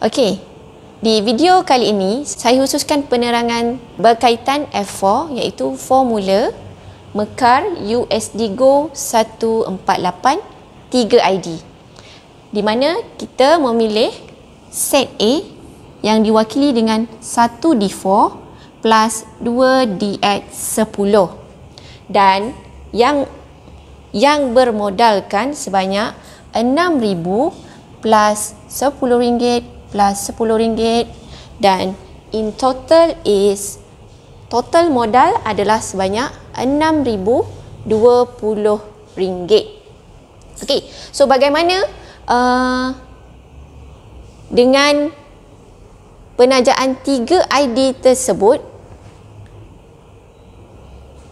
Okey, di video kali ini saya khususkan penerangan berkaitan F4 iaitu formula Mekar USD Go 148 3ID, di mana kita memilih set A yang diwakili dengan 1D4 plus 2DX10 dan yang bermodalkan sebanyak RM6,000 plus RM10 plus RM10 dan in total total modal adalah sebanyak RM6,020. Okey, so bagaimana dengan penajaan 3 ID tersebut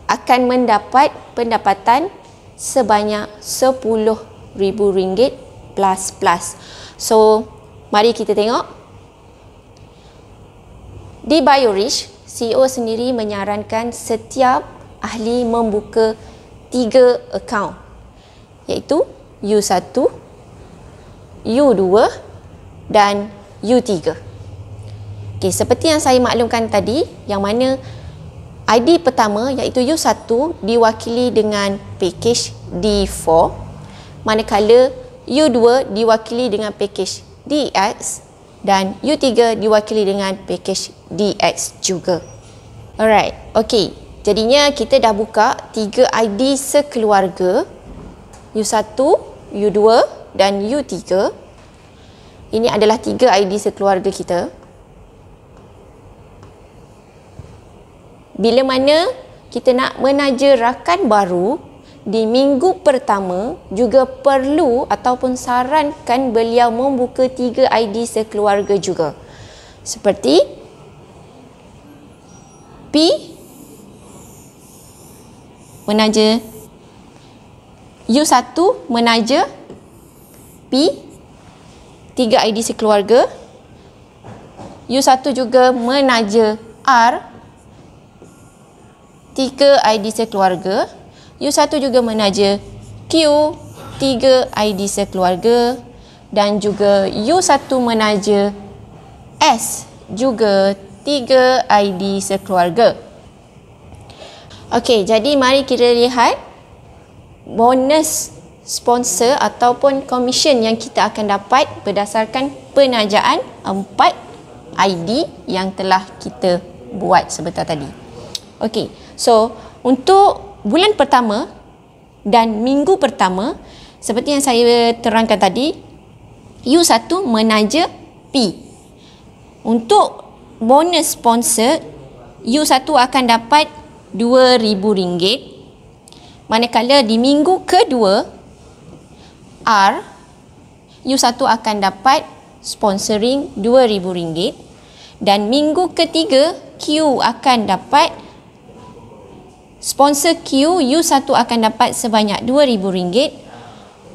akan mendapat pendapatan sebanyak RM10,000 plus. So, mari kita tengok. Di BioRich, CEO sendiri menyarankan setiap ahli membuka 3 akaun, iaitu U1, U2 dan U3. Okey, seperti yang saya maklumkan tadi, yang mana ID pertama iaitu U1 diwakili dengan package D4, manakala U2 diwakili dengan package DX dan U3 diwakili dengan package DX juga. Alright, okey. Jadinya kita dah buka 3 ID sekeluarga, U1, U2 dan U3. Ini adalah 3 ID sekeluarga kita. Bila mana kita nak menaja rakan baru di minggu pertama, juga perlu ataupun sarankan beliau membuka 3 ID sekeluarga juga. Seperti P menaja U1 menaja P 3 ID sekeluarga, U1 juga menaja R 3 ID sekeluarga, U1 juga menaja Q 3 ID sekeluarga dan juga U1 menaja S juga 3 ID sekeluarga. Okey, jadi mari kita lihat bonus sponsor ataupun komisen yang kita akan dapat berdasarkan penajaan 4 ID yang telah kita buat sebentar tadi. Okey, so untuk bulan pertama dan minggu pertama, seperti yang saya terangkan tadi, U1 menaja P. Untuk bonus sponsor, U1 akan dapat RM2,000, manakala di minggu kedua R, U1 akan dapat sponsoring RM2,000 dan minggu ketiga Q akan dapat sponsor Q, U1 akan dapat sebanyak RM2,000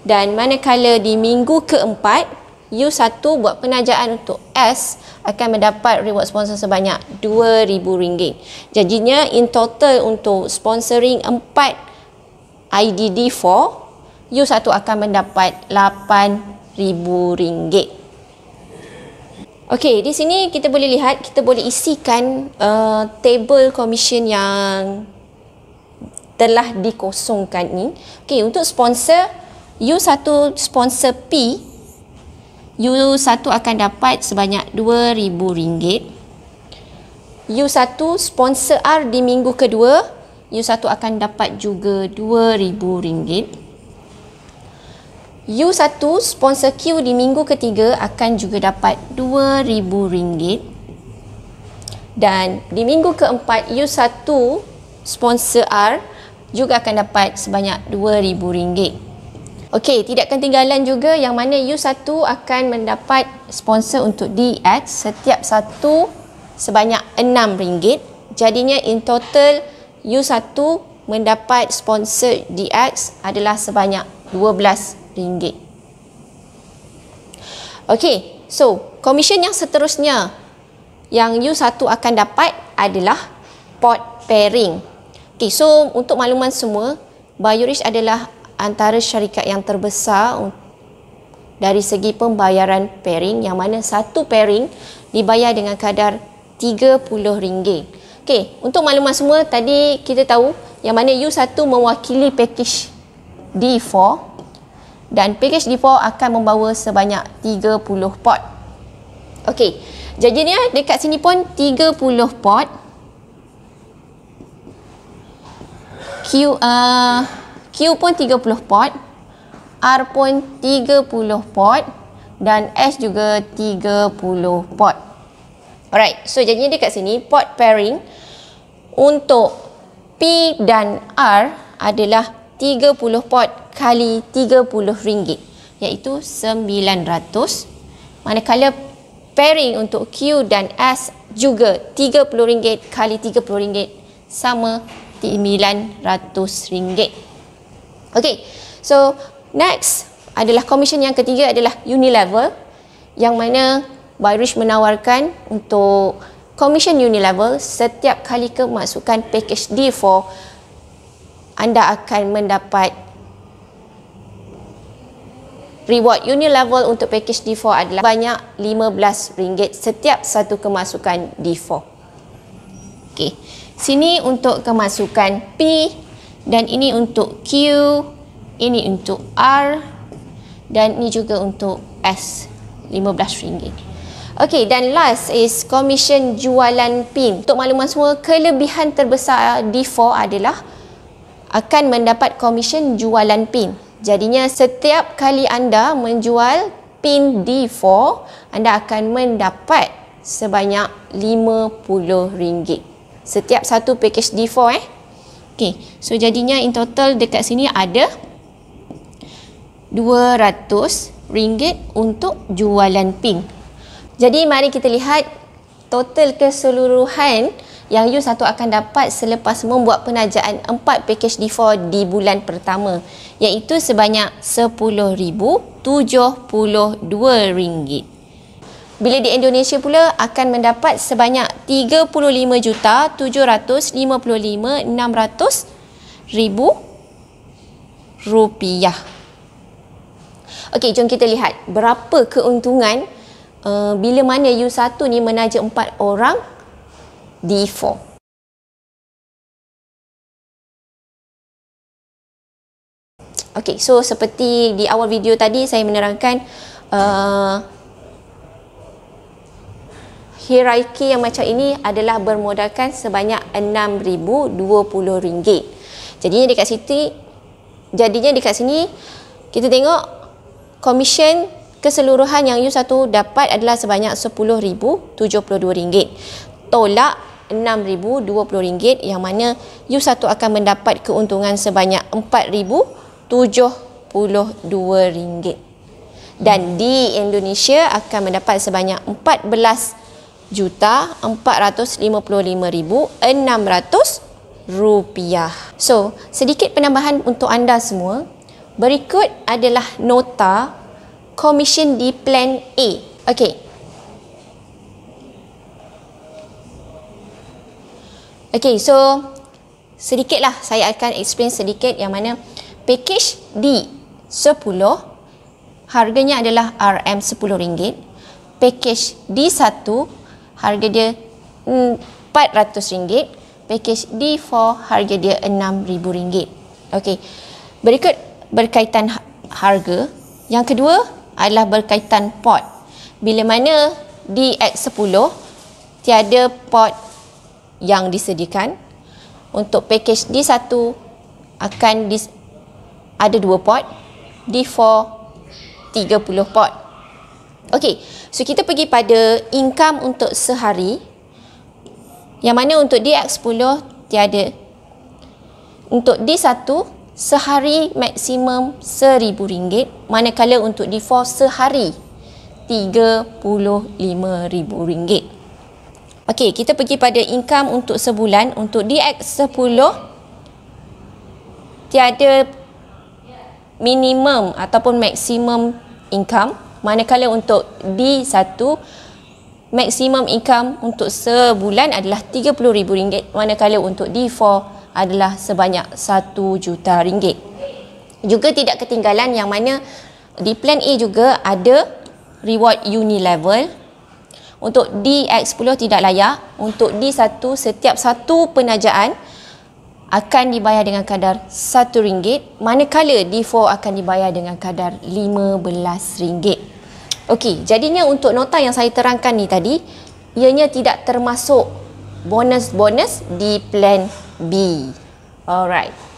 dan manakala di minggu keempat U1 buat penajaan untuk S akan mendapat reward sponsor sebanyak RM2,000. Jadinya in total untuk sponsoring 4 IDD4, U1 akan mendapat RM8,000. Okey, di sini kita boleh lihat, kita boleh isikan table commission yang telah dikosongkan ni. Okey, untuk sponsor U1 sponsor P, U1 akan dapat sebanyak RM2,000. U1 sponsor R di minggu kedua, U1 akan dapat juga RM2,000. U1 sponsor Q di minggu ketiga akan juga dapat RM2,000. Dan di minggu keempat, U1 sponsor R juga akan dapat sebanyak RM2,000. Okey, tidak ketinggalan juga yang mana U1 akan mendapat sponsor untuk DX setiap satu sebanyak RM6. Jadinya in total U1 mendapat sponsor DX adalah sebanyak RM12. Okey, so komisen yang seterusnya yang U1 akan dapat adalah port pairing. Okey, so untuk makluman semua, BioRich adalah antara syarikat yang terbesar dari segi pembayaran pairing, yang mana satu pairing dibayar dengan kadar RM30. Okey, untuk maklumat semua, tadi kita tahu yang mana U1 mewakili package D4 dan package D4 akan membawa sebanyak 30 port. Okey, jadinya dekat sini pun 30 port. Q pun 30 port, R pun 30 port dan S juga 30 port. Alright, so jadinya dekat sini port pairing untuk P dan R adalah 30 port kali RM30, iaitu 900. Manakala pairing untuk Q dan S juga RM30 kali RM30 sama RM900. Okey, so next adalah commission yang ketiga adalah unilevel, yang mana Bairush menawarkan untuk commission unilevel setiap kali kemasukan package D4 anda akan mendapat reward unilevel untuk package D4 adalah banyak RM15 setiap satu kemasukan D4. Okey, sini untuk kemasukan P dan ini untuk Q, ini untuk R dan ini juga untuk S, RM15. Okey, dan last is commission jualan pin. Untuk makluman semua, kelebihan terbesar D4 adalah akan mendapat commission jualan pin. Jadinya setiap kali anda menjual pin D4, anda akan mendapat sebanyak RM50 setiap satu package D4 Okey, so jadinya in total dekat sini ada RM200 untuk jualan pin. Jadi mari kita lihat total keseluruhan yang U1 akan dapat selepas membuat penajaan 4 package D4 di bulan pertama, iaitu sebanyak RM10,072. Bila di Indonesia pula akan mendapat sebanyak RM35,755,600 Okey, jom kita lihat berapa keuntungan bila mana U1 ni menaja 4 orang D4. Okey, so seperti di awal video tadi saya menerangkan hierarki yang macam ini adalah bermodalkan sebanyak RM6,020. Jadinya dekat sini kita tengok komisen keseluruhan yang U1 dapat adalah sebanyak RM10,072. Tolak RM6,020 yang mana U1 akan mendapat keuntungan sebanyak RM4,072. Dan di Indonesia akan mendapat sebanyak RM14,455,600. So, sedikit penambahan untuk anda semua. Berikut adalah nota komisen di plan A. Okey. Okey, so sedikitlah saya akan explain sedikit yang mana package D10 harganya adalah RM10. Package D1 harga dia RM400. Package D4 harga dia RM6,000. Okey. Berikut berkaitan harga. Yang kedua adalah berkaitan port. Bila mana di X10 tiada port yang disediakan, untuk package D1 akan ada 2 port, D4 30 port. Okey, so kita pergi pada income untuk sehari, yang mana untuk DX10 tiada. Untuk D1 sehari maksimum RM1,000, manakala untuk D4 sehari RM35,000. Okey, kita pergi pada income untuk sebulan. Untuk DX10 tiada minimum ataupun maksimum income, manakala untuk D1 maksimum income untuk sebulan adalah RM30,000, manakala untuk D4 adalah sebanyak RM1 juta. Juga tidak ketinggalan yang mana di plan A juga ada reward unilevel. Untuk DX10 tidak layak. Untuk D1, setiap satu penajaan akan dibayar dengan kadar RM1, manakala D4 akan dibayar dengan kadar RM15. Okey, jadinya untuk nota yang saya terangkan ni tadi, ianya tidak termasuk bonus-bonus di plan B. Alright.